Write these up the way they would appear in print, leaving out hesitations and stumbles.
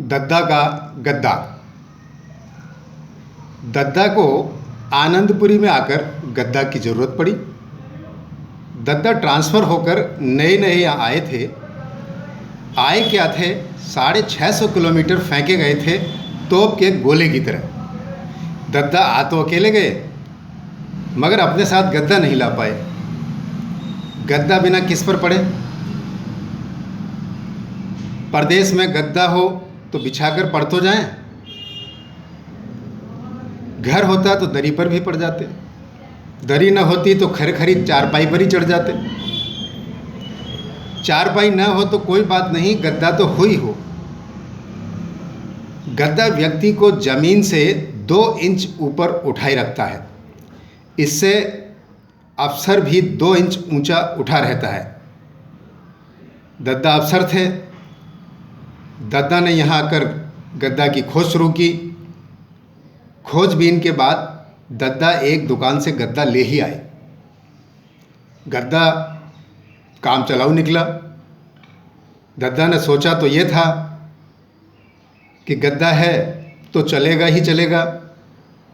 दद्दा का गद्दा। दद्दा को आनंदपुरी में आकर गद्दा की ज़रूरत पड़ी। दद्दा ट्रांसफ़र होकर नए नए यहाँ आए थे। आए क्या थे, 650 किलोमीटर फेंके गए थे तोप के गोले की तरह। दद्दा आ तो अकेले गए, मगर अपने साथ गद्दा नहीं ला पाए। गद्दा बिना किस पर पड़े? परदेश में गद्दा हो तो बिछाकर पड़ तो जाएं। घर होता तो दरी पर भी पड़ जाते, दरी न होती तो खरी चारपाई पर ही चढ़ जाते। चारपाई न हो तो कोई बात नहीं, गद्दा तो हो ही हो। गद्दा व्यक्ति को जमीन से 2 इंच ऊपर उठाए रखता है। इससे अफसर भी 2 इंच ऊंचा उठा रहता है। दद्दा अफसर थे। दद्दा ने यहाँ आकर गद्दा की खोज शुरू की। खोजबीन के बाद दद्दा एक दुकान से गद्दा ले ही आए। गद्दा काम चलाऊ निकला। दद्दा ने सोचा तो ये था कि गद्दा है तो चलेगा ही चलेगा।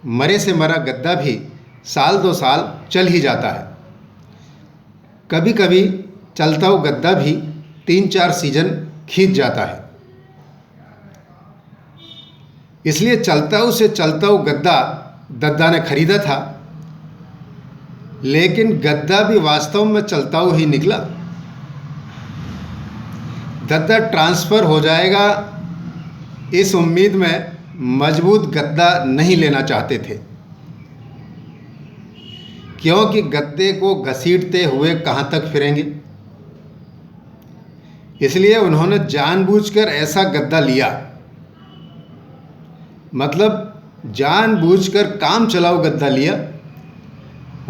मरे से मरा गद्दा भी साल 2 साल चल ही जाता है। कभी कभी चलता हुआ गद्दा भी 3-4 सीजन खींच जाता है। इसलिए चलता हुआ गद्दा दद्दा ने खरीदा था। लेकिन गद्दा भी वास्तव में चलता हुआ ही निकला। दद्दा ट्रांसफ़र हो जाएगा इस उम्मीद में मजबूत गद्दा नहीं लेना चाहते थे, क्योंकि गद्दे को घसीटते हुए कहाँ तक फिरेंगे। इसलिए उन्होंने जानबूझकर ऐसा गद्दा लिया, मतलब जानबूझकर काम चलाऊ गद्दा लिया,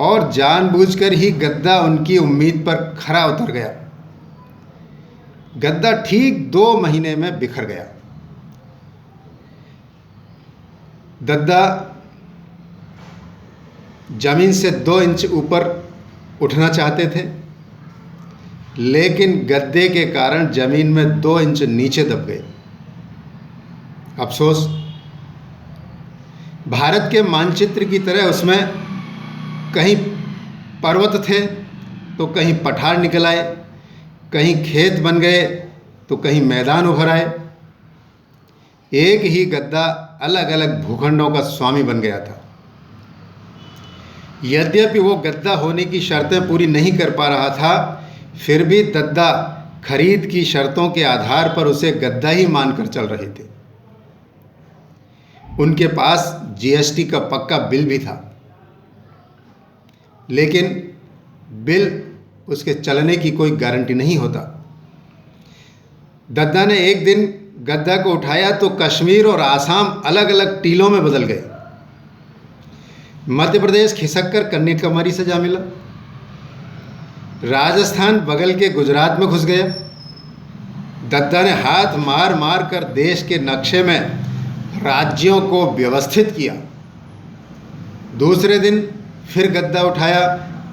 और जानबूझकर ही गद्दा उनकी उम्मीद पर खरा उतर गया। गद्दा ठीक 2 महीने में बिखर गया। दद्दा जमीन से 2 इंच ऊपर उठना चाहते थे, लेकिन गद्दे के कारण जमीन में 2 इंच नीचे दब गए। अफसोस, भारत के मानचित्र की तरह उसमें कहीं पर्वत थे तो कहीं पठार निकल आए, कहीं खेत बन गए तो कहीं मैदान उभर आए। एक ही गद्दा अलग अलग भूखंडों का स्वामी बन गया था। यद्यपि वो गद्दा होने की शर्तें पूरी नहीं कर पा रहा था, फिर भी दद्दा खरीद की शर्तों के आधार पर उसे गद्दा ही मानकर चल रहे थे। उनके पास जीएसटी का पक्का बिल भी था, लेकिन बिल उसके चलने की कोई गारंटी नहीं होता। दद्दा ने एक दिन गद्दा को उठाया तो कश्मीर और आसाम अलग अलग टीलों में बदल गए। मध्य प्रदेश खिसक कर कन्याकुमारी से जा मिला। राजस्थान बगल के गुजरात में घुस गया। दद्दा ने हाथ मार मार कर देश के नक्शे में राज्यों को व्यवस्थित किया। दूसरे दिन फिर गद्दा उठाया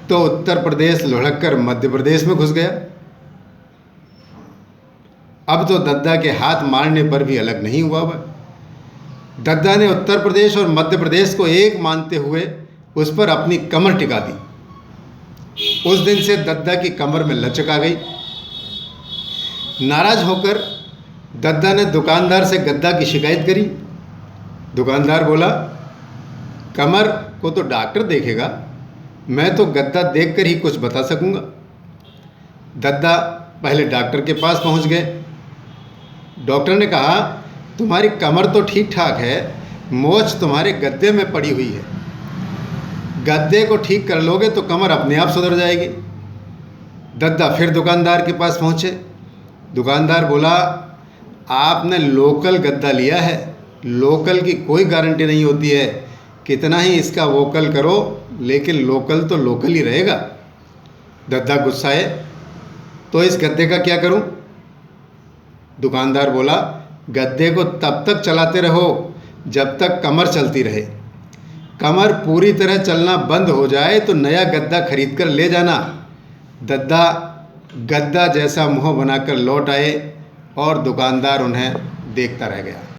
तो उत्तर प्रदेश लुढ़क कर मध्य प्रदेश में घुस गया। अब तो दद्दा के हाथ मारने पर भी अलग नहीं हुआ वह। दद्दा ने उत्तर प्रदेश और मध्य प्रदेश को एक मानते हुए उस पर अपनी कमर टिका दी। उस दिन से दद्दा की कमर में लचक आ गई। नाराज होकर दद्दा ने दुकानदार से गद्दा की शिकायत करी। दुकानदार बोला, कमर को तो डॉक्टर देखेगा, मैं तो गद्दा देखकर ही कुछ बता सकूंगा। दद्दा पहले डॉक्टर के पास पहुंच गए। डॉक्टर ने कहा, तुम्हारी कमर तो ठीक ठाक है, मोच तुम्हारे गद्दे में पड़ी हुई है। गद्दे को ठीक कर लोगे तो कमर अपने आप सुधर जाएगी। दद्दा फिर दुकानदार के पास पहुंचे। दुकानदार बोला, आपने लोकल गद्दा लिया है, लोकल की कोई गारंटी नहीं होती है। कितना ही इसका वोकल करो, लेकिन लोकल तो लोकल ही रहेगा। दद्दा गुस्साए, तो इस गद्दे का क्या करूं? दुकानदार बोला, गद्दे को तब तक चलाते रहो जब तक कमर चलती रहे। कमर पूरी तरह चलना बंद हो जाए तो नया गद्दा खरीद कर ले जाना। दद्दा गद्दा जैसा मुंह बनाकर लौट आए और दुकानदार उन्हें देखता रह गया।